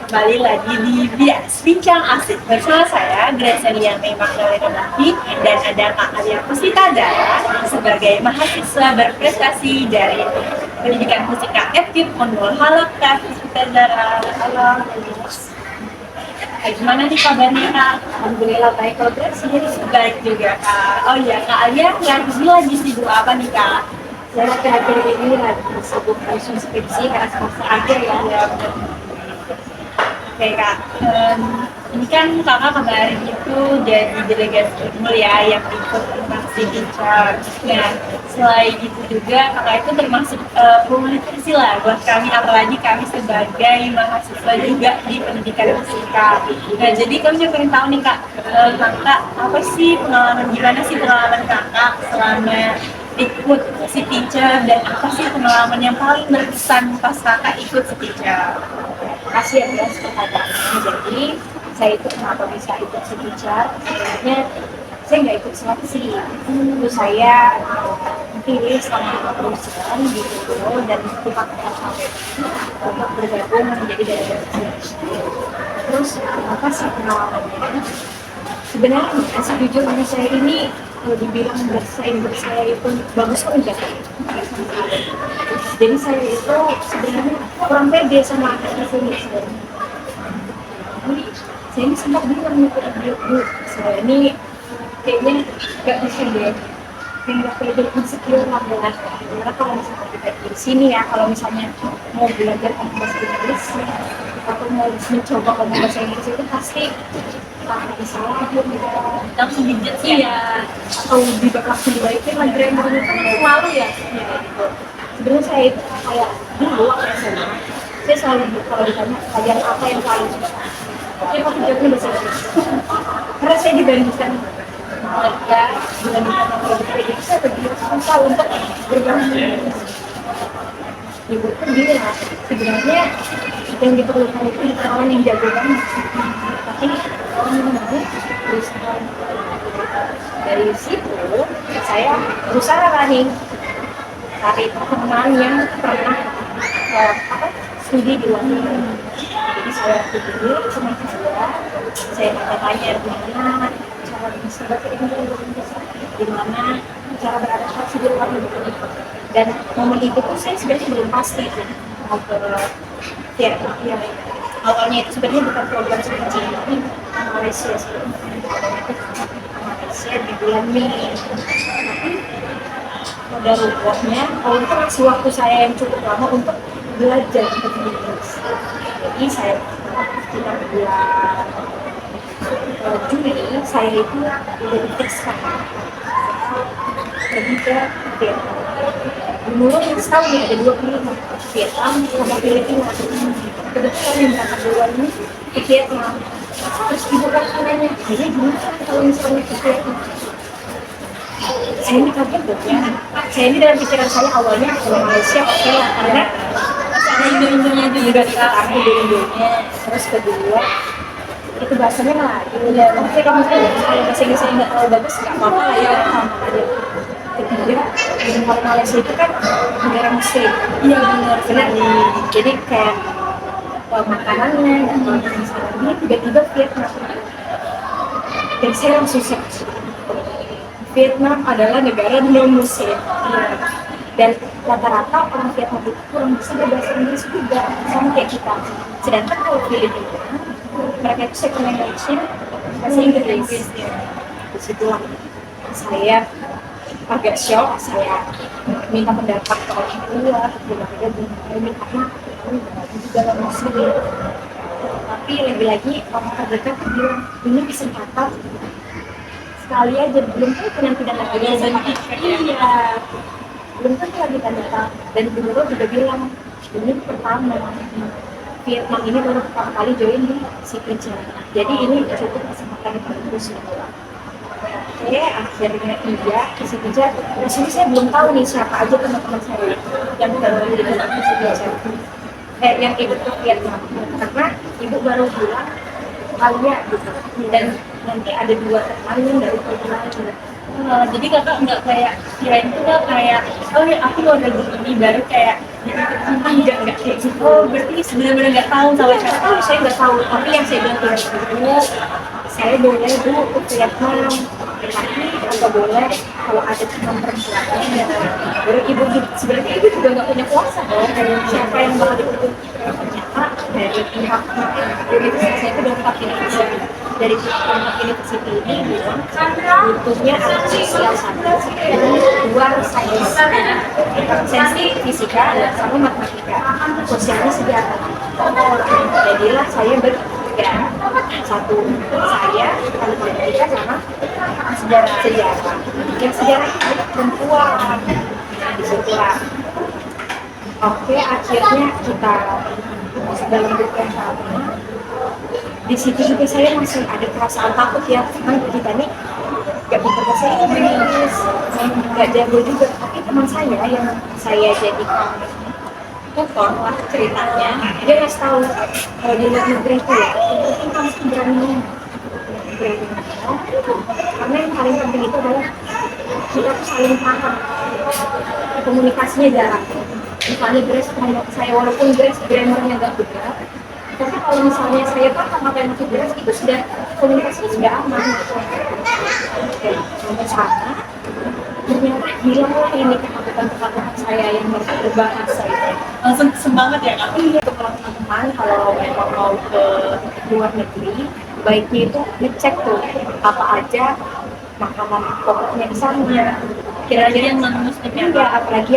kembali lagi di Bincang Asik bersama saya Gracelia Magdalena Bakti dan ada Kak Alia Pusita Dara sebagai mahasiswa berprestasi dari Pendidikan Musik FKIP Unmul. Halo Kak Pusita Dara. Halo. Gimana nih kabarnya Kak? Alhamdulillah baik. Kalau Grace sendiri Baik juga Kak. Oh iya Kak Alia lagi sibuk apa nih Kak? saya akhir-akhir ini lagi sibuk menyusun skripsi karena semester akhir ya. Ya, oke Kak, ini kan kakak kemarin itu jadi delegasi Unmul ya yang ikut aksi teacher. Nah, selain itu juga kakak itu termasuk komunikasi lah buat kami, apalagi kami sebagai mahasiswa juga di pendidikan fisika. Nah, jadi kami juga pengen tahu nih Kak, kakak apa sih gimana sih pengalaman kakak selama ikut si teacher dan apa sih pengalaman yang paling berkesan pas kakak ikut si teacher? Kasih ya Grace pertanyaannya. Jadi saya itu kenapa bisa ikut teacher? Sebenarnya saya nggak ikut seleksi. Itu saya pilih sama perusahaan gitu dan dipakai untuk bergabung menjadi delegasi. Terus apa sih pengalamannya? Sebenarnya sejujurnya saya ini kalau dibilang bersaing saya itu bagus kok enggak. Jadi saya itu sebenarnya kurang pede sama anak sini sebenarnya. Jadi saya ini sempat bilang ke ibu, saya ini kayaknya nggak bisa deh, nggak pede insecure lah dengan. Karena kalau misalnya kita di sini ya, kalau misalnya mau belajar bahasa Inggris atau mau mencoba ngomong bahasa Inggris itu pasti takut salah gitu. Langsung dijat sih Iya, atau langsung dibaikin lah grammarnya kan malu ya. Gitu. Sebenarnya saya itu kayak dulu waktu SMA, saya selalu kalau ditanya pelajaran apa yang paling suka, saya pasti jawabnya bahasa Inggris. Karena saya dibandingkan mereka, dibandingkan mereka, saya begitu susah untuk bergabung. Ibu pun bilang sebenarnya yang diperlukan itu orang yang jago banget, tapi orang yang baik terus dari situ saya berusaha nih cari teman yang pernah studi di luar negeri. Jadi saya pilih teman saya tanya gimana cara bisa bahasa Inggris, gimana cara beradaptasi di luar negeri. Dan momen itu pun saya sebenarnya belum pasti mau ke Vietnam. Awalnya itu sebenarnya bukan program studi tapi Malaysia Malaysia di bulan Mei. Tapi pada rupanya kalau itu masih waktu saya yang cukup lama untuk belajar untuk Inggris. Jadi saya sekitar bulan Juli saya itu udah diperiksa pergi ke Vietnam. Menurut setahun ya ada 2 pilihan, Vietnam sama Filipina. Kebetulan yang berangkat duluan ini ke Vietnam. Terus ibu kan nanya, ini gimana kalau misalnya ke Vietnam? Saya ini kaget dong ya. Saya ini dalam pikiran saya awalnya ke Malaysia oke lah, karena ada Indo-Indonya juga Kak. aku di Indonesia. Terus kedua itu bahasanya lagi udah oke kamu kalau bahasa Inggris nggak terlalu bagus nggak apa-apa lah ya sama aja. Ketiga kalau Malaysia itu kan negara muslim. Iya benar sekali. Jadi kayak makanannya dan misalnya ini tiba-tiba Vietnam dan saya langsung shock. Vietnam adalah negara non muslim dan rata-rata orang Vietnam itu kurang bisa berbahasa Inggris juga sama kayak kita. Sedangkan kalau Filipina mereka itu second language bahasa Inggris. Di situlah saya agak shock, saya minta pendapat ke orang tua, keluarga ini karena juga dalam muslim. Tapi lagi-lagi orang terdekat bilang ini kesempatan sekali aja, belum tentu nanti dan lagi iya, belum tentu lagi dan datang. Dan guru juga bilang ini pertama Vietnam ini baru pertama kali join di si teacher. Jadi ini cukup kesempatan yang bagus. Oke, akhirnya iya ke si teacher. Di sini saya belum tahu nih siapa aja teman-teman saya yang baru ikut ke si teacher. Yang ikut ke Vietnam. Karena ibu baru bilang Alia gitu. Dan nanti ada 2 teman yang dari Vietnam. Jadi kakak nggak kayak kirain tuh kayak oh ya aku mau lagi ini baru kayak enggak kayak gitu. Oh, berarti benar-benar nggak tahu sama Nggak siapa. tahu, saya nggak tahu. Tapi yang saya bilang dulu, saya boleh bu ke Vietnam, tapi nggak boleh kalau ada teman perempuannya. Baru ibu sebenarnya ibu juga nggak punya kuasa dong. Siapa yang bakal dihukum? Ternyata dari pihak universitas saya itu lengkap ini dari pihak university ini bilang butuhnya anak sosial satu, dua sains, sensi fisika sama matematika, sosialnya sejarah. Jadilah saya bertiga, satu saya matematika sama sejarah. Yang sejarah itu perempuan disitulah. Oke, akhirnya kita dalam grup yang sama. Di situ juga saya masih ada perasaan takut ya, karena kita nih gak bisa bahasa Inggris, gak jago juga. Tapi teman saya yang saya jadikan tutor lah ceritanya, dia ngasih tahu kalau di luar negeri itu ya, yang penting kamu berani ngomong. Karena yang paling penting itu adalah kita tuh saling paham, komunikasinya jarang. Misalnya Grace ngomong ke saya, walaupun Grace grammarnya gak benar, tapi kalau misalnya saya paham apa yang maksud Grace, itu sudah komunikasinya sudah aman. Oke, sampai sana ternyata hilanglah ini ketakutan-ketakutan saya yang berbahasa itu. Langsung semangat ya kak. Iya, untuk teman-teman kalau memang mau ke luar negeri, baiknya itu ngecek tuh apa aja makanan pokoknya di sana. Kira-kira yang non muslim ya Iya, apalagi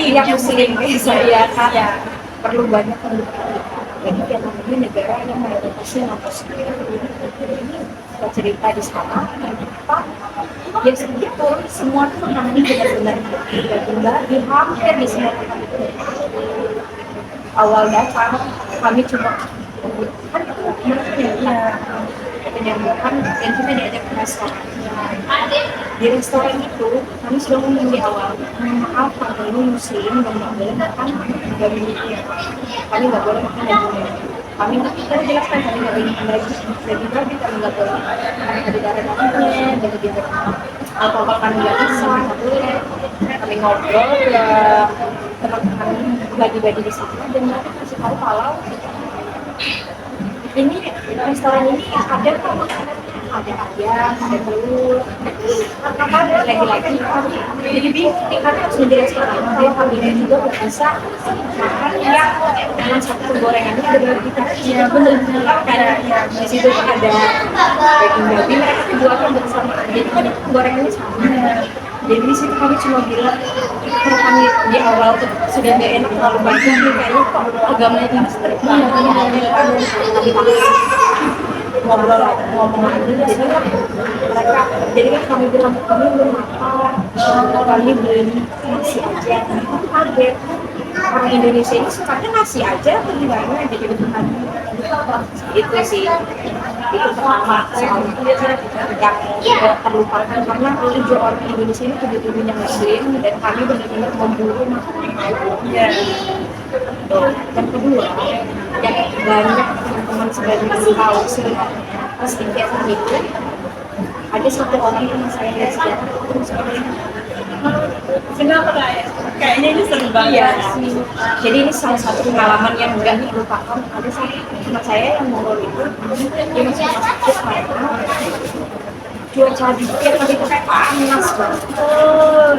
yang muslim kayak saya kan perlu banyak pendidikan. Jadi Vietnam ini negara yang mayoritasnya non muslim. Kita cerita di sana, ternyata ya segitu semua tuh memahami benar-benar di hampir di semua tempat itu. Awal datang kami cuma kan penyambutan dan kita diajak ke restoran. Di restoran itu kami sudah ngomong di awal, maaf kami ini muslim dan nggak boleh makan daging. Kami nggak boleh makan daging. Kami nggak bisa jelaskan kami nggak boleh makan daging babi, kami nggak boleh makan di darah dagingnya, dan begitu. Apa kami nggak bisa, nggak boleh. Kami ngobrol ke teman-teman bagi-bagi di sana dan mereka kasih tahu kalau ini restoran ini ada kok makanannya, ada ayam, ada telur, apa lagi-lagi jadi bingung nih karena harus menjadi restoran kalau kami ini juga nggak bisa makan yang dengan satu gorengannya ada baru kita Iya benar karena ya, di situ kan ada daging babi mereka jualnya bersamaan jadi kan gorengannya sama. Jadi di situ kami cuma bilang kalau kami di awal tuh sudah nggak enak terlalu banyak nih kayaknya kok agamanya ini strict banget ngobrol ngomong lagi jadi kan mereka jadi kan kami bilang kami belum makan kami beli nasi aja itu kaget orang Indonesia ini sukanya nasi aja atau gimana jadi bukan itu sih itu pertama soal yang tidak terlupakan karena tujuh orang Indonesia ini tujuh-tujuhnya muslim dan kami benar-benar memburu makanan ya. dan kedua yang banyak teman-teman sebagai tahu sebenarnya pasti Vietnam itu ada satu orang yang saya lihat sejarah itu seperti Kenapa kak ya? Kayaknya ini seru banget. iya sih. Jadi ini salah satu pengalaman yang nggak dilupakan. Ada satu teman saya yang ngomong itu, dia masih sakit karena cuaca di Vietnam itu kayak panas banget.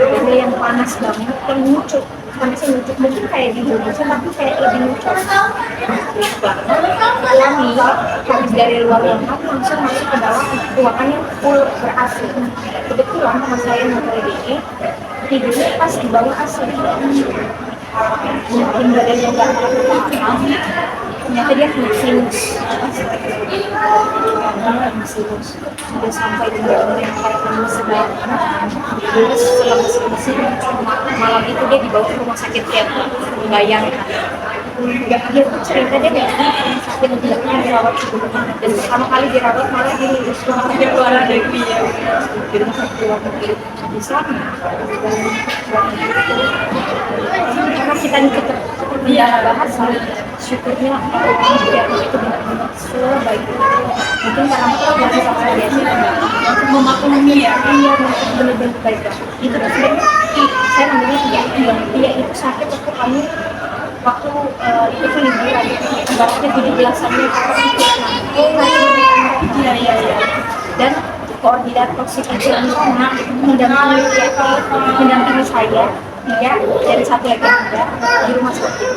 Ada yang panas banget, yang nucuk. Panasnya nucuk mungkin kayak di Indonesia, tapi kayak lebih nucuk. Kami habis dari luar ruangan langsung masuk ke dalam ruangan yang full ber-AC. Kebetulan teman saya yang motor ini tidurnya pas di bawah AC. Mungkin badannya nggak apa-apa, ternyata dia kena sinus. Sudah sampai di dalam yang karena sedang terus setelah mesin malam itu dia dibawa ke rumah sakit Vietnam. Bayangkan nggak dia tuh cerita dia nggak sakit tidaknya dirawat dan pertama kali dirawat malah di rumah sakit luar negeri ya di rumah sakit luar negeri di sana karena kita nih seperti bahasa syukurnya orang Vietnam itu benar-benar sebaik itu mungkin karena kita biasa sama biasa memaklumi ya. Iya, mereka benar-benar baik banget. Itu tuh sebenarnya saya namanya Tia itu sakit waktu kami waktu itu kan liburan ibaratnya 17-annya kakak Iya iya iya. dan koordinator psikologi di sana mendampingi saya dia dari satu lagi ada di rumah sakit.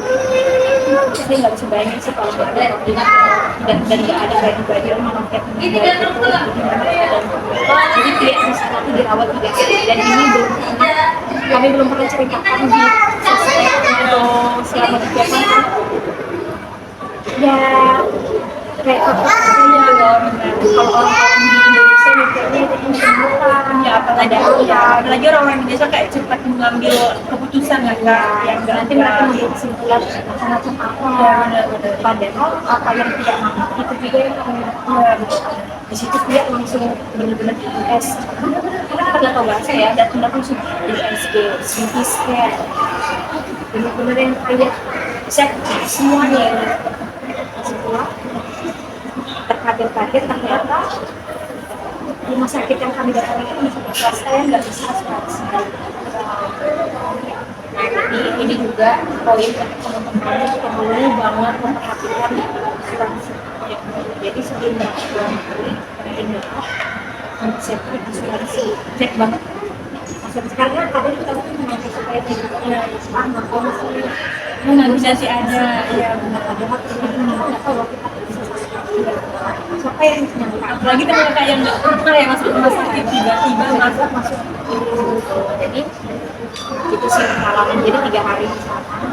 Saya nggak bisa bayangin sih kalau nggak ada koordinator dan nggak ada bagi-bagi orang kayak gitu. Jadi dia di sana tuh dirawat 3 hari dan ini belum pernah kami belum pernah ceritakan di sosial atau selama kegiatan ya kayak apa ya kalau orang-orang di Indonesia mikirnya itu pembunuhan Ya apalagi apalagi orang Indonesia kayak cepat mengambil keputusan ya kak, yang nggak nanti mereka mengambil kesimpulan macam apa padahal apa yang tidak mampu itu juga yang kami di situ dia langsung benar-benar IS karena kita nggak tahu bahasa ya dan kita langsung di ISG, CT scan benar-benar yang kayak cek semuanya semua terkaget-kaget ternyata rumah sakit yang kami datangi itu rumah sakit swasta yang nggak bisa asuransi. Nah ini juga poin untuk teman-teman yang perlu banget memperhatikan asuransi. Jadi sebelum berangkat ini konsep asuransi cek banget. Asuransi karena kadang kita tuh mengaku supaya tidak negosiasi ada ya benar. ada nggak tahu kita siapa yang nyangka Apalagi teman kakak yang nggak pernah ya masuk rumah sakit tiba-tiba masuk jadi itu sih pengalaman jadi 3 hari di sana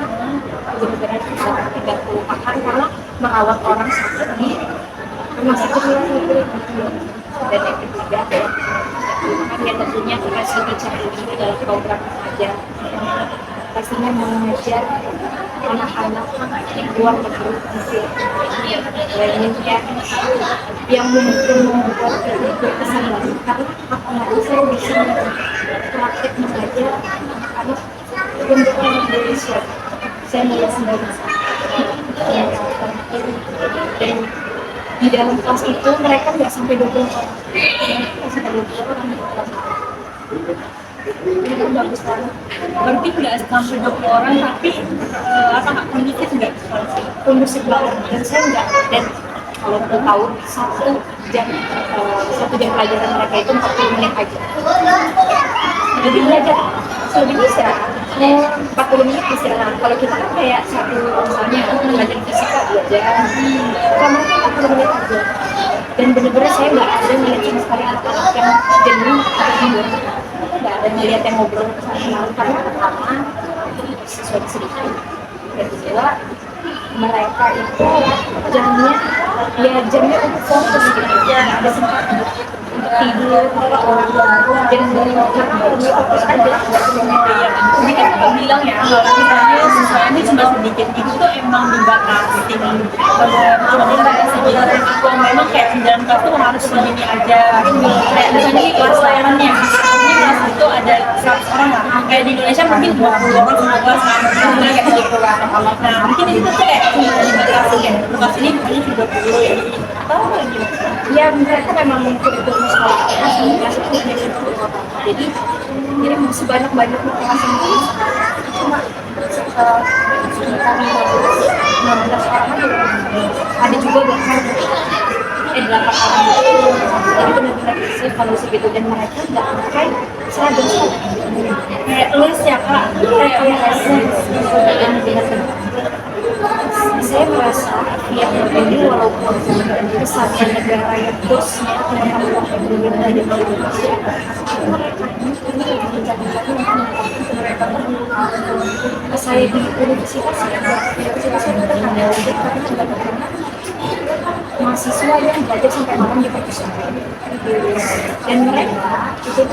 benar-benar 34 hari karena merawat orang sakit di rumah sakit luar negeri dan yang ketiga kan yang tentunya kasih bicara ini adalah program pengajar pastinya mengajar anak-anak di luar negeri lainnya yang mungkin membuat berkesan banget karena apalagi saya bisa praktek mengajar anak-anak untuk orang Indonesia saya mulai sendiri dan di dalam kelas itu mereka nggak sampai 20 orang nggak sampai 20 orang di kelas itu bagus banget berarti nggak sampai 20 orang tapi apa nggak kondusif nggak kondusif banget dan saya nggak dan kalau mau tahu satu jam pelajaran mereka itu 40 menit aja lebih belajar lebih istirahat 40 menit istirahat kalau kita kan kayak satu misalnya belajar fisika 2 jam kalau mereka 40 menit aja dan bener-bener saya nggak ada melihat sama sekali anak-anak yang jenuh atau tidur nggak ada melihat yang ngobrol sama karena pertama sesuatu sedikit dan kedua mereka itu jamnya untuk fokus gitu nggak ada sempat untuk tidur dan karena lebih fokus aja jadi kan aku bilang ya kalau misalnya siswanya cuma sedikit itu tuh emang dibatasi cuma dibatasi gitu kalau memang kayak 9 kelas tuh harus segini aja kayak misalnya di kelas layanannya ini kelas itu ada 100 orang lah kayak di Indonesia mungkin 20 orang semua kelas kayak gitu lah nah mungkin itu tuh kayak cuma dibatasi ya kelas ini hanya 30 ya tahu nggak gimana ya mereka memang mungkin itu masalah jadi mau sebanyak-banyak kelas ini cuma sekitar 16 orang aja ada juga bahkan 8 orang jadi benar-benar sih kondisi gitu dan mereka nggak pakai seragam kayak les ya kak kayak les dan benar-benar saya merasa yang ini walaupun kesannya negara yang bosnya teman-teman yang ada di Indonesia saya di universitas saya karena mahasiswa yang belajar sampai malam di perpustakaan dan mereka itu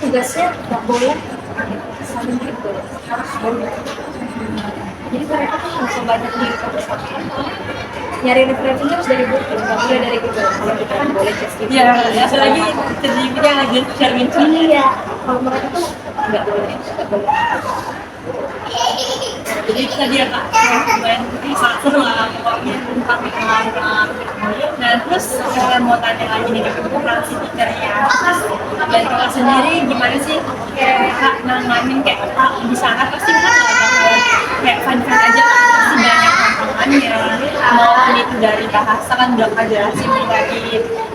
tugasnya nggak boleh saling gitu harus boleh jadi mereka tuh langsung banyak di perpustakaan nyari referensinya harus dari buku nggak boleh dari Google kalau kita kan boleh cek gitu ya apalagi terjadinya lagi share iya kalau mereka tuh nggak boleh Jadi tadi ya kak, main sangat seru lah pokoknya tentang orang. Nah terus mau tanya lagi nih ke operasi teachernya. Terus dari kakak sendiri gimana sih kayak kak nanganin kayak kak di sana pasti kan kayak fun-fun aja lah, pasti banyak tantangannya. Mau itu dari bahasa kan udah kak jelasin tadi.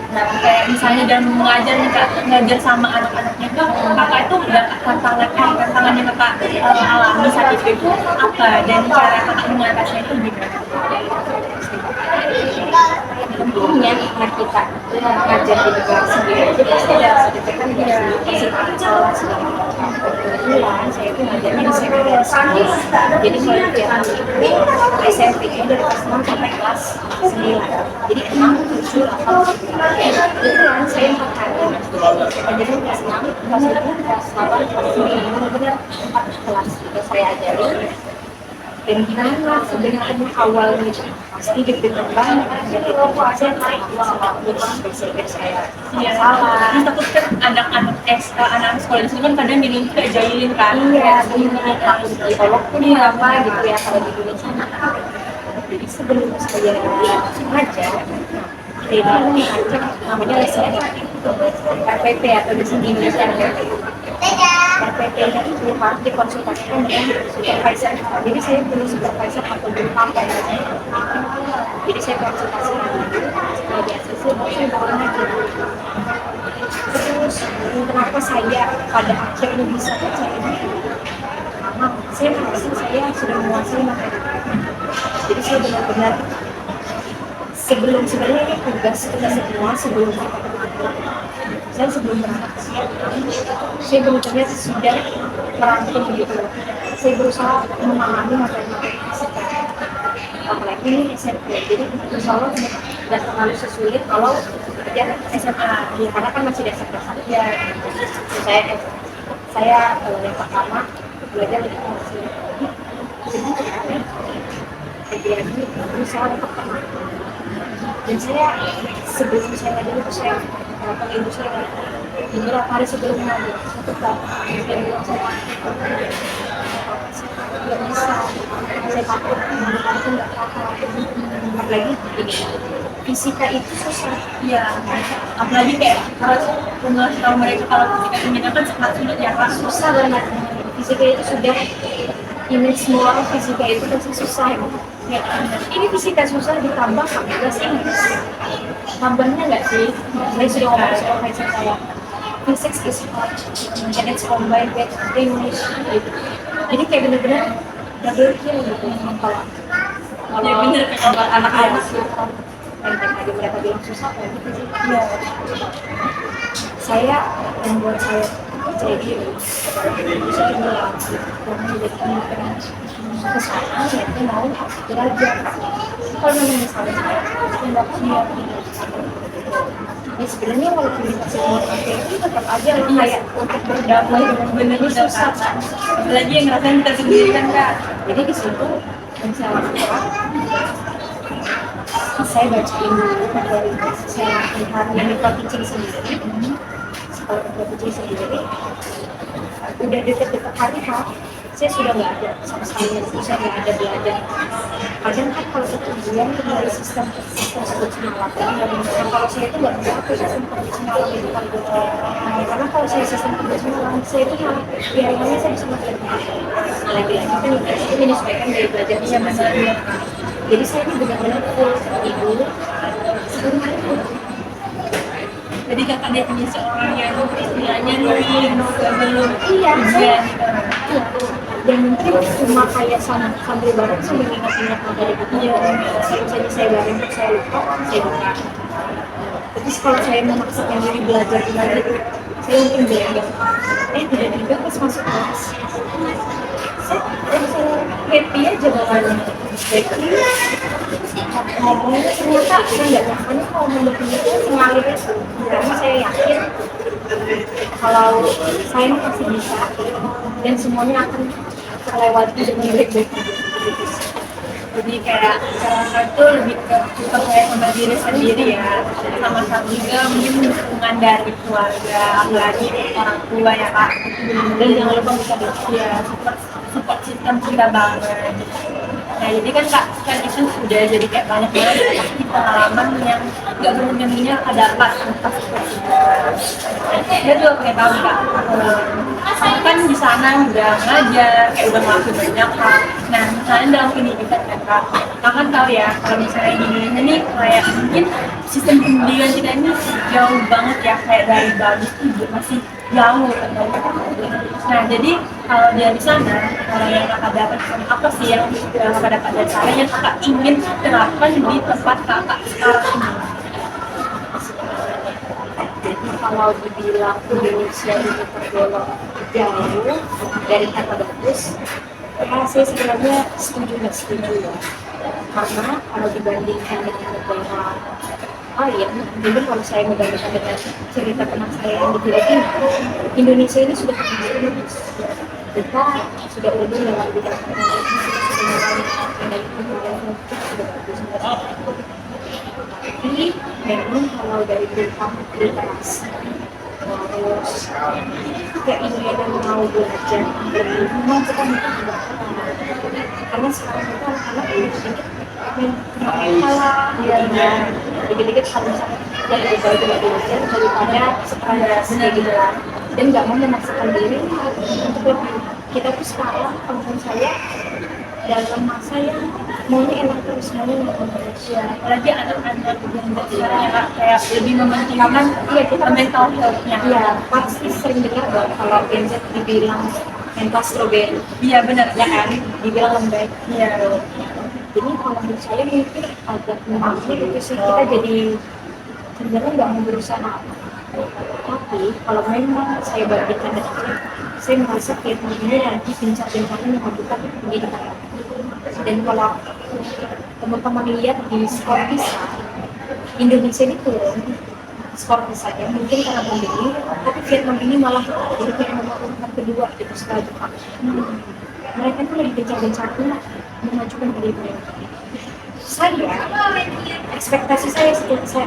Nah kayak misalnya dalam mengajar nih kak, ngajar sama anak-anaknya tuh kakak itu udah tantangannya kakak alami saat itu apa dan cara kakak mengatasinya itu gimana? Tentunya karena kita mengajar di negara sendiri itu pasti ada sedikit kan dia sekolah segala macam. Kebetulan saya itu ngajarnya di sekolah sekolah. Jadi kalau tiap SMP nya dari kelas 6 sampai kelas 9. Jadi 6, 7, 8, 9. Kebetulan saya 4 kali ngajarin kelas 6, kelas 7, kelas 8, kelas 9. Benar-benar 4 kelas itu saya ajari. Dan gimana sebenarnya awalnya pasti deg-degan banget jadi saya naik sama basic saya salah Terus takut kan anak-anak sekolah di sini kan kadang minum kayak jahilin kan? iya ini takut psikolog pun apa gitu ya kalau di Indonesia. Jadi sebelum saya ngajar ini ngajak namanya lesson RPP atau di sini Indonesia RPP-nya itu harus dikonsultasikan dengan supervisor. Jadi saya perlu supervisor atau guru kampanye. Jadi saya konsultasi dulu setelah di ACC baru saya bawa ngajar. Terus kenapa saya pada akhirnya bisa percaya diri? Karena saya merasa saya sudah menguasai materi. Jadi saya benar-benar sebelum sebenarnya ini tugas kita semua sebelum kita berangkat. Saya sebelum berangkat saya benar-benar sudah merangkum gitu. Saya berusaha memahami materi-materi fisika. Apalagi ini SMP, jadi insya Allah tidak terlalu sesulit kalau belajar SMA. Ya, karena kan masih dasar-dasar. Ya, saya yang pertama belajar di komunikasi. Jadi berusaha untuk pernah. Dan saya sebelum saya ngajar itu saya datang ibu saya beberapa hari sebelum ngajar saya tetap dan bilang saya nggak bisa, saya takut aku nggak apa-apa. Apalagi fisika itu susah Iya, apalagi kayak harus mengasih tahu mereka kalau fisika ini kan sangat sulit ya kak. susah banget. Fisika itu sudah image semua orang fisika itu pasti susah ya. Ini fisika susah ditambah 14 Inggris. Tambahnya nggak sih? Saya sudah ngomong soal mindset saya. Physics is hard, and it's combined with English. Gitu. Jadi kayak bener-bener double kill gitu. Kalau Ya bener kalau anak-anak gitu. Dan tadi mereka bilang susah kayak gitu sih. Iya. Saya yang buat saya percaya diri saya bilang karena jadi kesana saya mau belajar kalau misalnya saya tidak siap ya sebenarnya walaupun dikasih motivasi itu tetap aja lah kayak untuk berdamai dengan Bener ini susah apalagi yang ngerasain kita sendiri kan kak. jadi di situ yang saya lakukan saya bacain dulu materi saya lihat yang teaching sendiri kalau teaching sendiri udah deket-deket hari H saya sudah nggak ada sama sekali saya nggak ada belajar kadang kan kalau satu bulan kembali sistem profesional nah kalau saya itu nggak bisa aku sistem profesional itu kan karena kalau saya sistem profesional saya itu malah biayanya saya bisa makin lagi-lagi kan itu menyesuaikan dari belajar saya masih jadi saya ini benar-benar full ibu sebelum hari itu. Jadi kakak definisi orang yang istilahnya belum Iya, ujian. dan mungkin cuma kayak sambil bareng sambil ingat-ingat materi itu ya kalau saya bareng saya lupa saya buka tapi kalau saya memaksakan diri belajar lagi saya mungkin belajar tiba-tiba pas masuk kelas saya happy aja bawahnya happy ngomongnya ternyata saya nggak nyangkanya kalau ngomong itu sengalir itu karena saya yakin kalau saya masih bisa dan semuanya akan terlewati dengan baik-baik aja. Jadi kayak cara itu lebih ke percaya sama diri sendiri ya, sama-sama juga mungkin dukungan dari keluarga, apalagi orang tua ya kak. Dan jangan lupa bisa Ya, support system kita banget. Nah jadi kan itu udah jadi kayak banyak banget pasti pengalaman yang nggak berhenti dapat pas dia tuh kayak tahu kak, kan di sana udah ngajar kayak udah ngelakuin banyak hal. Nah misalnya dalam pendidikan kan kak kan tahu ya kalau misalnya di Indonesia ini kayak mungkin sistem pendidikan kita ini jauh banget ya, kayak dari bagus itu masih jauh kan. Nah jadi kalau dia di sana, kalau yang kakak dapat apa sih yang kakak dapat dari sana yang kakak ingin terapkan di tempat kakak sekarang ini? Jadi kalau dibilang Indonesia ini tergolong jauh dari kata bagus, ya saya sebenarnya setuju nggak setuju ya. Karena kalau dibandingkan dengan negara lain, jadi kalau saya membandingkan dengan cerita teman saya yang di Filipina, Indonesia ini sudah termasuk bagus. Kita sudah unggul dalam bidang teknologi, sudah sudah bagus. Tapi memang kalau dari bidang literasi, terus keinginan mau belajar lebih, memang kita minta tidak karena sekarang itu anak-anak sedikit kalah dikit-dikit harus yang lebih baik untuk belajar daripada sekarang kayak gitu dan nggak mau memaksakan diri untuk lebih. Kita tuh sekarang teman saya dalam masa yang maunya enak terus, maunya nggak terus Ya, apalagi anak-anak yang sekarang ya kak, kayak lebih mementingkan kita mental health-nya. ya pasti sering dengar dong kalau Gen Z dibilang mental strawberry. Iya benar Ya kan, dibilang lembek. Iya. Jadi kalau menurut saya mungkin agak memahami itu sih, kita jadi sebenarnya nggak mau berusaha apa. Tapi kalau memang saya bandingkan dengan saya merasa Vietnam ini lagi gencar-gencarnya memajukan pendidikan. Dan kalau teman-teman lihat di skor PISA, Indonesia ini turun skor PISA-nya mungkin karena pandemi, tapi Vietnam ini malah jadi kayak nomor urutan kedua gitu setelah Jepang. Mereka itu lebih gencar-gencarnya memajukan pendidikan. Saya, ekspektasi saya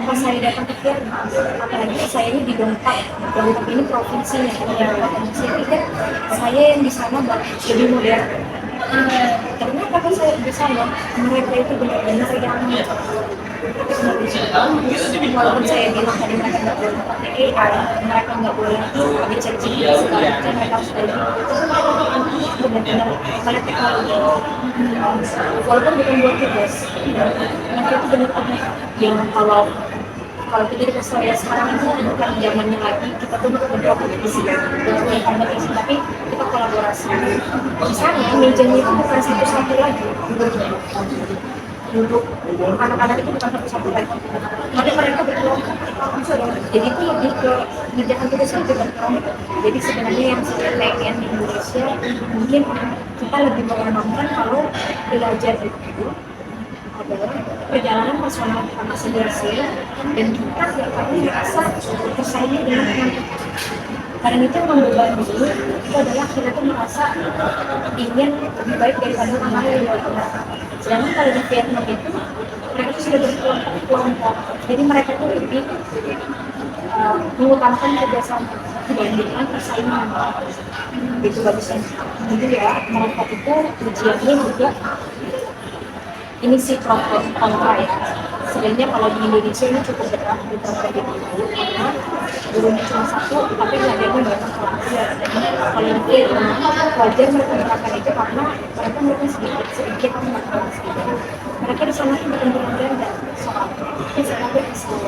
pas saya datang ke Vietnam, apalagi saya ini di Dongpak ini provinsinya, saya pikir saya yang di sana lebih modern. Ternyata pas saya di sana, mereka itu benar-benar yang walaupun saya bilang tadi mereka nggak boleh pakai AI, mereka nggak boleh dicek segala macam, mereka harus dari itu benar-benar banyak teknologi. Walaupun bukan buat tugas, mereka itu benar-benar yang kalau kita di Australia sekarang itu bukan zamannya lagi kita tuh berkompetisi, tapi kita kolaborasi. Di sana mejanya itu bukan satu-satu lagi. Duduk anak-anak itu bukan satu-satu lagi, mereka berkelompok. Jadi itu lebih ke ngerjakan tugas itu berkelompok. Jadi sebenarnya yang saya pengen di Indonesia mungkin kita lebih mengenalkan kalau belajar itu adalah perjalanan personal kita masing-masing dan kita yang kami merasa bersaing dengan teman kita. Karena itu yang membebani itu adalah kita tuh merasa ingin lebih baik daripada orang lain. Sedangkan kalau di Vietnam itu mereka tuh sudah berkelompok, jadi mereka tuh lebih mengutamakan kerjasama dibandingkan persaingan. Itu bagusnya. Jadi ya mereka itu ujiannya juga ini sih kontra ya. Sebenarnya kalau di Indonesia ini cukup berat diterapkan di karena gurunya cuma satu, tapi ngajarnya banyak kelas. Kalau di Vietnam wajar mereka menerapkan itu karena mereka sedikit mereka di sana itu benar-benar dan soal ini sangat berislam.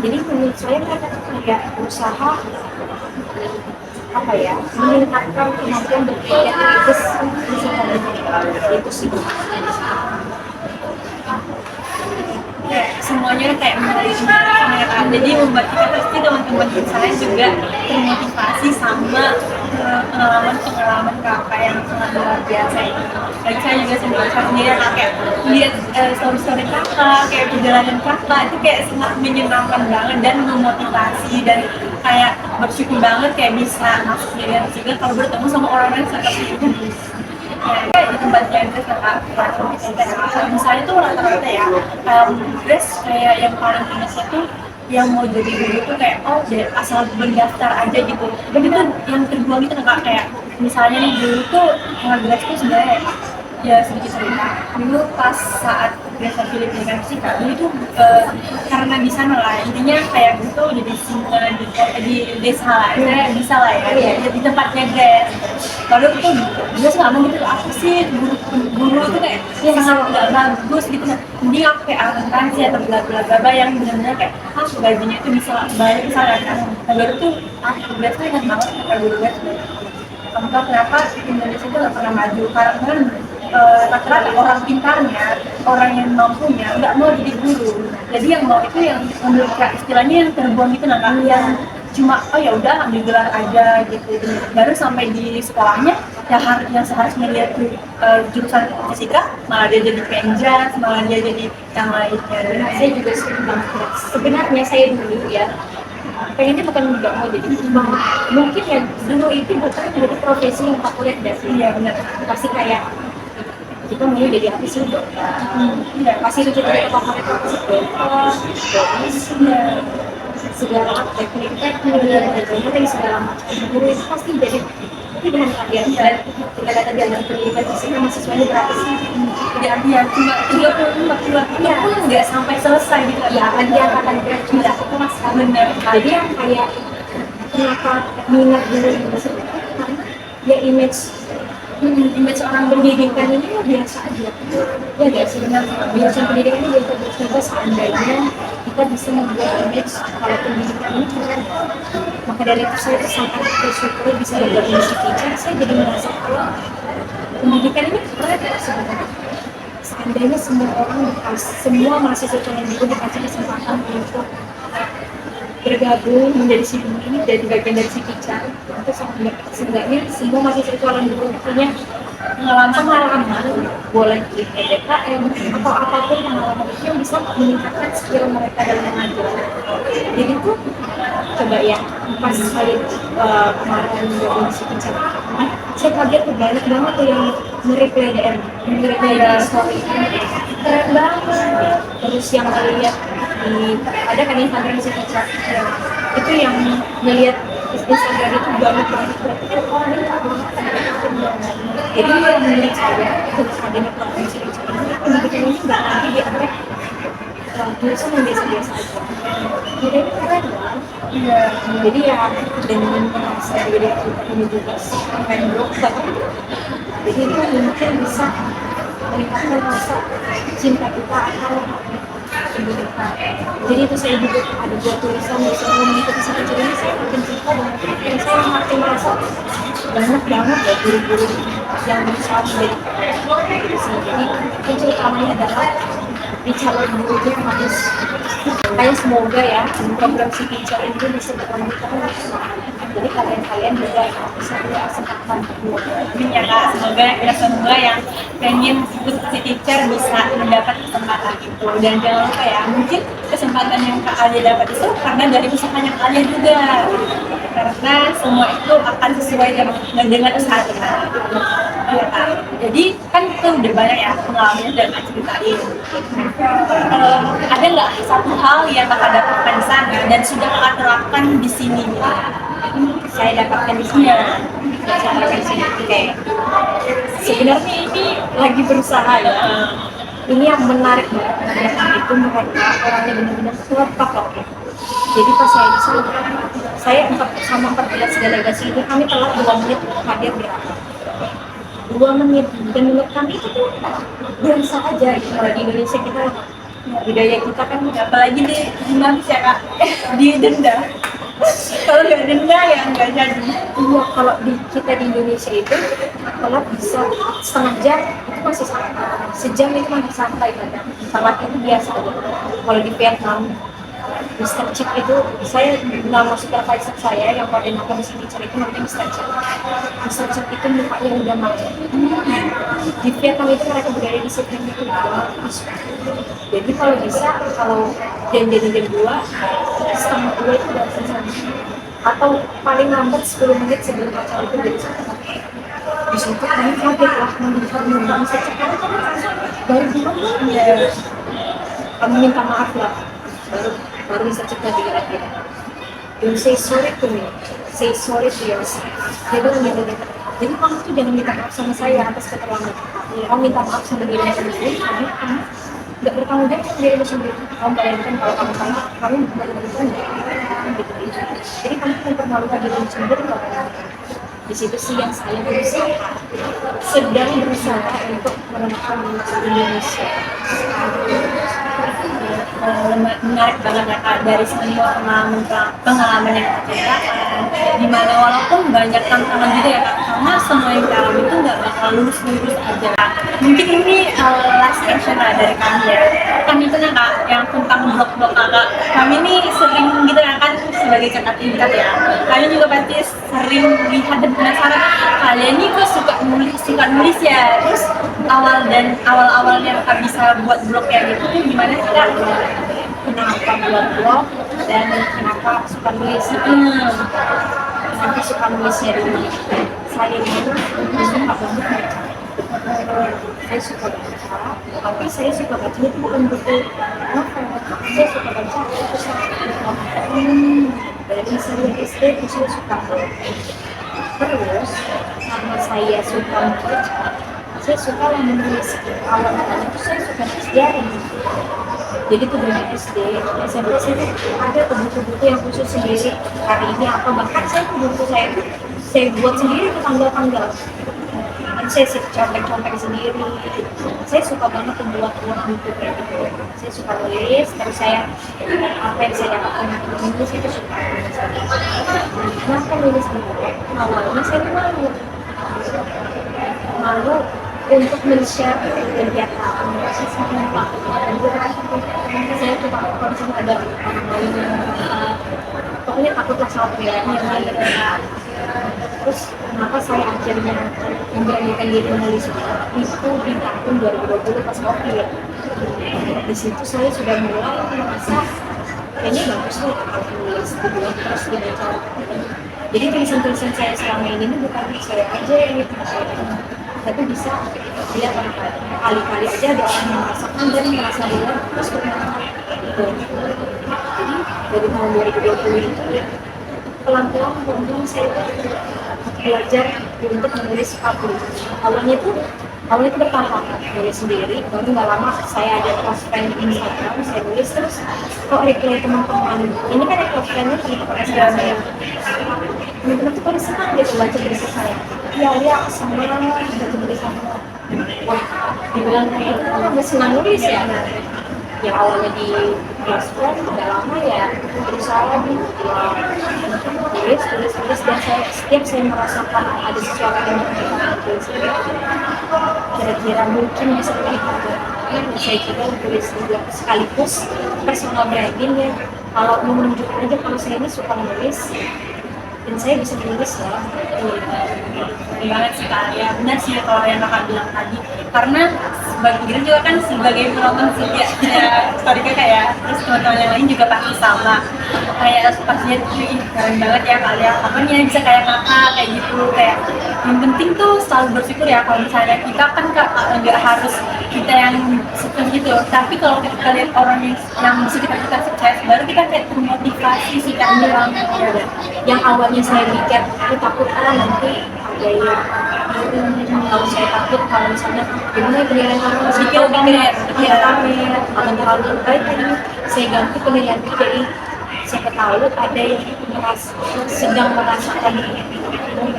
Jadi menurut saya mereka kayak berusaha apa ya meningkatkan kemampuan berpikir kritis di sana. Itu sih. Semuanya kayak menarik mereka, jadi membuat kita pasti teman-teman di sana juga termotivasi sama pengalaman kakak yang sangat luar biasa ini. Lagi saya juga sendiri kayak lihat story kakak, kayak perjalanan kakak itu kayak sangat menyenangkan banget dan memotivasi dan kayak bersyukur banget kayak bisa masuk media juga kalau bertemu sama orang-orang yang sangat itu. Kayak di tempat yang misalnya tuh rata-rata ya dress kayak yang paling biasa tuh yang mau jadi guru tuh kayak jadi asal berdaftar aja gitu. Dan itu yang kedua gitu nggak kayak misalnya nih dulu tuh ngagres tuh sebenarnya ya sedikit cerita dulu pas saat Greta Philip dengan Fisika dulu tuh karena di sana lah intinya kayak gitu jadi di desa lah saya bisa lah ya di tempatnya Grace lalu tuh dia ngomong gitu apa sih guru tuh kayak sangat nggak bagus gitu nah mending aku kayak akuntansi atau bla bla bla bla yang benar-benar kayak gajinya itu bisa banyak misalnya kan nah baru tuh aku Grace tuh ingat banget kata guru Grace kamu tahu kenapa Indonesia itu nggak pernah maju karena rata-rata orang pintarnya, orang yang mampunya nggak mau jadi guru. Jadi yang mau itu yang menurut istilahnya yang terbuang gitu nah yang cuma oh ya udah ambil gelar aja gitu. Baru sampai di sekolahnya yang seharusnya dia tuh jurusan fisika malah dia jadi penjas, malah dia jadi yang lainnya. Saya juga suka banget. Sebenarnya saya dulu ya pengennya bukan nggak mau jadi mungkin ya dulu itu bukan jadi profesi yang favorit deh sih. Iya benar. Pasti kayak kita mau jadi apa sih Iya pasti itu kita favorit apa sih iya. segala teknik dan segala macam guru itu pasti jadi tapi dengan kalian dan kita kata jalan pendidikan fisika mahasiswanya berapa sih Ya cuma 30-40 ya pun nggak sampai selesai gitu ya kan dia angkatan graduate itu mas benar jadi yang kayak kenapa minat dulu ini karena ya image orang pendidikan ini ya biasa aja ya nggak sih biasa pendidikan ini biasa seandainya kita bisa membuat image kalau pendidikan ini keren maka dari itu saya sangat bersyukur bisa bergabung di teacher saya jadi merasa kalau pendidikan ini keren sebenarnya seandainya semua orang semua mahasiswa calon guru dikasih kesempatan untuk bergabung menjadi si guru ini jadi bagian dari si teacher itu sangat seenggaknya semua mahasiswa calon guru punya pengalaman boleh di PDKM atau apapun pengalaman itu yang bisa meningkatkan skill mereka dalam mengajar jadi tuh coba ya pas saya kemarin bergabung si teacher saya kaget tuh banyak banget tuh yang nge-reply DM nge-reply di story keren banget terus yang ngeliat ada kan Instagram si teacher itu yang ngeliat Instagram itu banget berarti kan orang ini tak jadi yang menurut saya itu adanya provinsi pendidikan ini nggak lagi dianggap jurusan yang biasa-biasa aja jadi ini keren kan jadi ya dengan saya jadi ini juga pengen dokter jadi itu mungkin bisa meningkatkan rasa cinta kita akan pendidikan jadi itu saya juga ada buat tulisan saya mengikuti si kecil ini saya makin cinta dan saya makin merasa banyak banget ya guru-guru yang berusaha menjadi jadi kunci utamanya adalah di calon gurunya harus kayak semoga ya program si teacher itu bisa berlanjut jadi kalian juga bisa punya kesempatan Amin ya kak, semoga kita semua yang pengen ikut si teacher bisa mendapat kesempatan itu dan jangan lupa ya mungkin kesempatan yang kak Alia dapat itu karena dari usahanya kak Alia juga karena semua itu akan sesuai dengan usaha kita ya kak jadi kan itu udah banyak ya pengalamannya dan kak ceritain ada nggak satu hal yang kakak dapatkan di sana dan sudah kakak terapkan di sini saya dapatkan di sini saya terapkan di sini kayak sebenarnya ini lagi berusaha ya ini yang menarik banget itu mereka orangnya benar-benar kompak loh jadi pas saya di sana saya 14 delegasi itu kami telat 2 menit hadir di rapat 2 menit dan menurut kami itu tuh biasa aja kalau di Indonesia kita budaya kita kan apalagi di dinamis ya kak di denda kalau nggak denda ya nggak jadi iya kalau kita di Indonesia itu kalau bisa setengah jam itu masih santai sejam itu masih santai kadang telat itu biasa aja kalau di Vietnam Mr. Chip itu saya nama supervisor saya yang koordinator di sini itu namanya Mr. Chip. Mr. Chip itu mukanya udah mati. Di Vietnam itu mereka budaya disiplin itu bagus. Jadi kalau bisa kalau jam 2 setengah 2 itu udah selesai. Atau paling lambat 10 menit sebelum acara itu udah selesai. Di situ kami kaget lah melihat Mr. Chip baru gimana? Kami minta maaf lah. Baru bisa cepat dikira-kira. Don't say sorry to me, say sorry to yourself. Dia bilang gitu. Jadi kamu tuh jangan minta maaf sama saya atas keterlambatan kamu. Kamu minta maaf sama diri sendiri karena kamu nggak bertanggung jawab sama diri sendiri. Kamu bayangkan kalau kamu salah, kamu benar-benar gitu. Jadi kamu mempermalukan diri sendiri kalau di situ sih yang saya sedang berusaha untuk menemukan Indonesia. Menarik banget ya Kak, dari semua pengalaman yang kita ceritakan, dimana walaupun banyak tantangan juga ya Kak, karena semua yang kita alami itu nggak bakal lurus-lurus aja. Mungkin ini last question lah dari kami ya, kan itu ya Kak, yang tentang blog-blog Kakak, kami ini sering gitu ya kan, sebagai kakak tingkat ya, kalian juga pasti sering lihat dan penasaran, kalian ini kok suka nulis ya, terus awalnya Kakak bisa buat blog kayak gitu tuh gimana sih Kak? Kenapa buat blog dan kenapa suka nulis? Kenapa suka nulisnya dulu? Saya ini suka banget baca. Saya suka baca, tapi saya suka baca itu bukan buku novel. Saya suka baca dari saya SD itu saya suka baca. Terus karena saya suka baca, saya suka menulis. Awalnya itu saya suka nulis diary. Jadi tuh dari SD, SMP saya ada buku-buku yang khusus sendiri. Hari ini apa, bahkan saya buku saya buat sendiri ke tanggal-tanggal. Dan saya contek-contek sendiri. Saya suka banget membuat buku kayak gitu. Saya suka nulis, terus saya apa yang saya dapatkan dari nulis itu suka. Kenapa nulis buku? Awalnya saya malu untuk men-share kegiatan saya sama Pak. Saya tuh takut kalau misalnya ada orang lain pokoknya takutlah sama penilaian yang lain. Terus kenapa saya akhirnya memberanikan diri menulis itu di tahun 2020 pas COVID. Di situ saya sudah mulai merasa kayaknya bagus nih kalau menulis dibuat terus dibaca. Jadi tulisan-tulisan saya selama ini bukan saya aja yang tapi bisa lihat orang kali-kali aja ada orang yang merasakan dan merasa luar terus bermanfaat gitu. Jadi dari tahun 2020 itu pelan-pelan saya belajar untuk menulis publik. Awalnya itu bertahap nulis sendiri, baru nggak lama saya ada close friend di Instagram, saya nulis terus kok reply teman-teman. Ini kan close friend-nya teman-teman SD saya. Teman-teman tuh pada senang gitu baca tulisan saya. Ya sama baca tulisan. Wah, dibilang kayak itu kan udah senang nulis ya. Yang awalnya di close friend udah lama ya berusaha lagi tulis dan setiap saya merasakan ada sesuatu yang saya tulis kira-kira mungkin bisa dilihat saya juga tulis juga sekaligus personal branding ya, kalau mau menunjukkan aja kalau saya ini suka menulis dan saya bisa menulis ya. Banget sih Kak, ya benar sih kalau yang Kakak bilang tadi, karena sebagai kita juga kan sebagai penonton setia ya story Kakak ya, terus teman-teman yang lain juga pasti sama kayak pas lihat ih keren banget ya kalian, kapan ya bisa kayak Kakak kayak gitu, kayak yang penting tuh selalu bersyukur ya kalau misalnya kita kan nggak harus kita yang sukses gitu, tapi kalau kita lihat orang yang bisa kita sukses baru kita kayak termotivasi sih kan bilang yang awalnya saya mikir aku takut nanti ada yang kalau saya takut kalau misalnya gimana penilaian orang Pikir kamer atau terlalu baik tadi saya ganti penilaian jadi siapa tahu ada yang sedang merasakan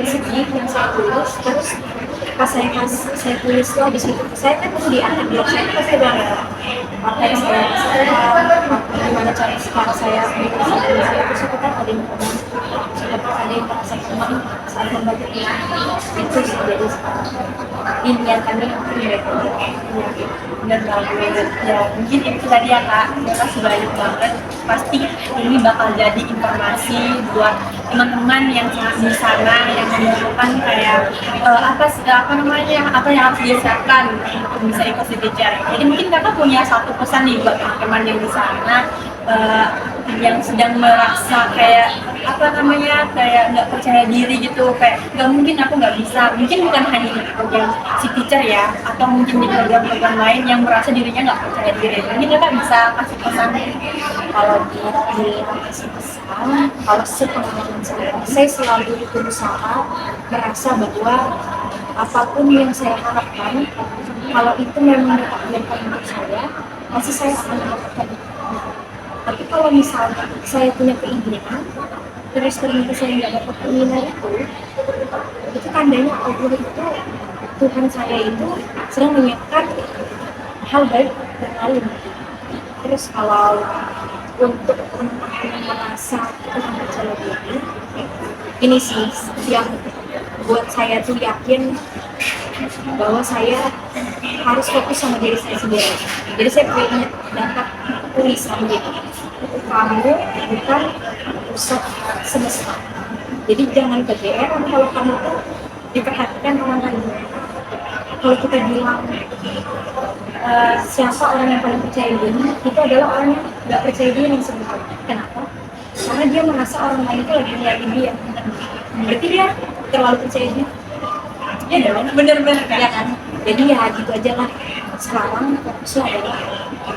sedih yang saya tulis, terus pas saya tulis tuh habis itu saya kan di akhir blog saya pasti ada apa yang saya rasakan, gimana cara saya menulis saya itu suka ada yang ada yang merasa teman saat membaca itu sih jadi impian kami dan bagus ya, mungkin itu tadi ya Kak, terima kasih banyak banget, pasti ini bakal jadi informasi buat teman-teman yang di sana yang membutuhkan kayak apa yang harus disiapkan untuk bisa ikut City Chair. Jadi mungkin Kakak punya satu pesan nih buat teman-teman yang di sana, yang sedang merasa kayak apa namanya kayak nggak percaya diri gitu, kayak nggak mungkin aku nggak bisa, mungkin bukan hanya di program si teacher ya, atau mungkin di program-program lain yang merasa dirinya nggak percaya diri, mungkin mereka bisa kasih pesan. Kalau di kasih pesan, kalau sepengalaman saya selalu berusaha merasa bahwa apapun yang saya harapkan, kalau itu memang ditakdirkan untuk saya, pasti saya akan mendapatkan itu. Tapi kalau misalnya saya punya keinginan, terus ternyata saya nggak dapat keinginan itu tandanya Allah itu, Tuhan saya itu sedang menyiapkan hal baik berlalu. Terus kalau untuk teman-teman yang merasa kurang percaya diri, ini sih yang buat saya tuh yakin bahwa saya harus fokus sama diri saya sendiri. Jadi saya punya dapat tulisan gitu, kamu bukan pusat semesta. Jadi jangan kegeeran kalau kamu tuh diperhatikan orang lain. Kalau kita bilang siapa orang yang paling percaya diri, itu adalah orang yang nggak percaya diri yang sebenarnya. Kenapa? Karena dia merasa orang lain itu lagi ngeliatin dia. Berarti dia terlalu percaya diri. Iya dong, bener-bener kan? Ya kan? Jadi ya gitu aja lah. Sekarang fokusnya adalah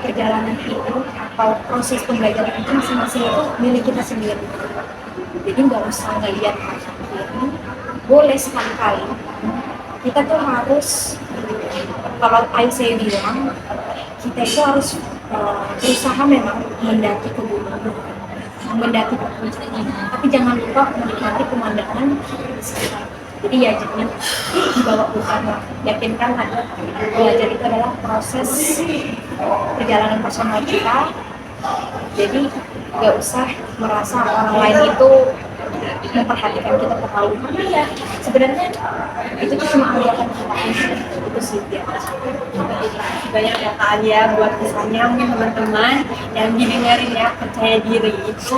perjalanan itu atau proses pembelajaran itu masing-masing itu milik kita sendiri. Jadi nggak usah ngeliat ini. Boleh sekali-kali. Kita tuh harus, kalau saya bilang, kita itu harus berusaha memang mendaki ke gunung, mendaki ke puncak, tapi jangan lupa menikmati pemandangan di sekitar. Jadi ya jangan dibawa Tuhan, yakinkan ada belajar itu adalah proses perjalanan personal kita. Jadi nggak usah merasa orang lain itu memperhatikan kita terlalu, karena ya sebenarnya itu tuh cuma anggapan kita aja, itu sih ya. Banyak ya Kak Alia buat misalnya mungkin teman-teman yang didengarin ya, percaya diri itu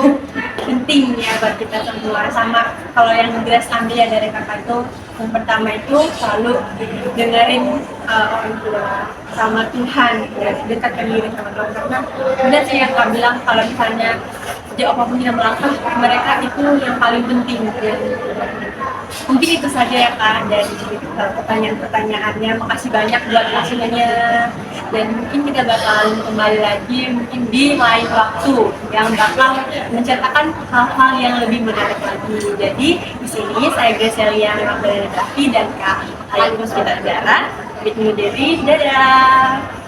penting ya buat kita semua. Sama kalau yang jelas ambil ya dari kakak itu, yang pertama itu selalu dengerin orang tua sama Tuhan ya, dekatkan diri sama Tuhan, karena benar sih yang Kak bilang kalau misalnya sejak apapun kita melangkah, mereka itu yang paling penting ya. Mungkin itu saja ya Kak dari pertanyaan-pertanyaannya. Makasih banyak buat hasilnya, dan mungkin kita bakal kembali lagi mungkin di lain waktu yang bakal menceritakan hal-hal yang lebih menarik lagi. Jadi di sini saya Gracelia memang dari Davi dan Kak Alia Puspita Negara. Dadah.